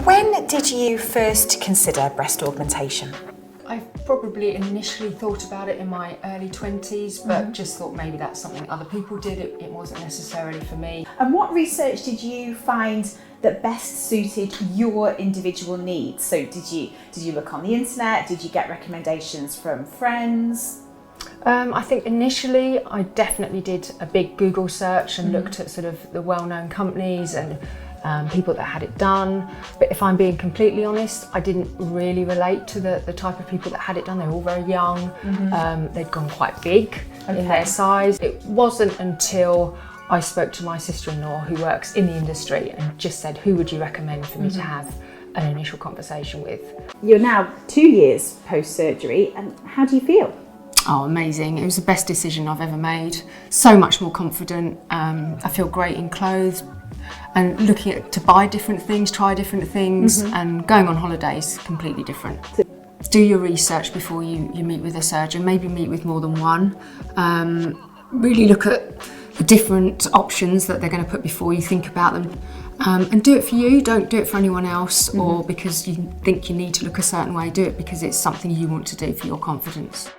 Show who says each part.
Speaker 1: When did you first consider breast augmentation?
Speaker 2: I probably initially thought about it in my early 20s, but just thought maybe that's something other people did. It wasn't necessarily for me.
Speaker 3: And what research did you find that best suited your individual needs? So did you look on the internet? Did you get recommendations from friends?
Speaker 2: I think initially I definitely did a big Google search and looked at sort of the well-known companies and people that had it done. But if I'm being completely honest, I didn't really relate to the type of people that had it done. They were all very young. They'd gone quite big in their size. It wasn't until I spoke to my sister-in-law who works in the industry and just said, who would you recommend for me to have an initial conversation with?
Speaker 3: You're now 2 years post-surgery, and how do you feel?
Speaker 2: Oh, amazing. It was the best decision I've ever made. So much more confident. I feel great in clothes and looking to buy different things, try different things, and going on holidays completely different. Do your research before you meet with a surgeon, maybe meet with more than one. Really look at the different options that they're going to put before you think about them. And do it for you, don't do it for anyone else or because you think you need to look a certain way. Do it because it's something you want to do for your confidence.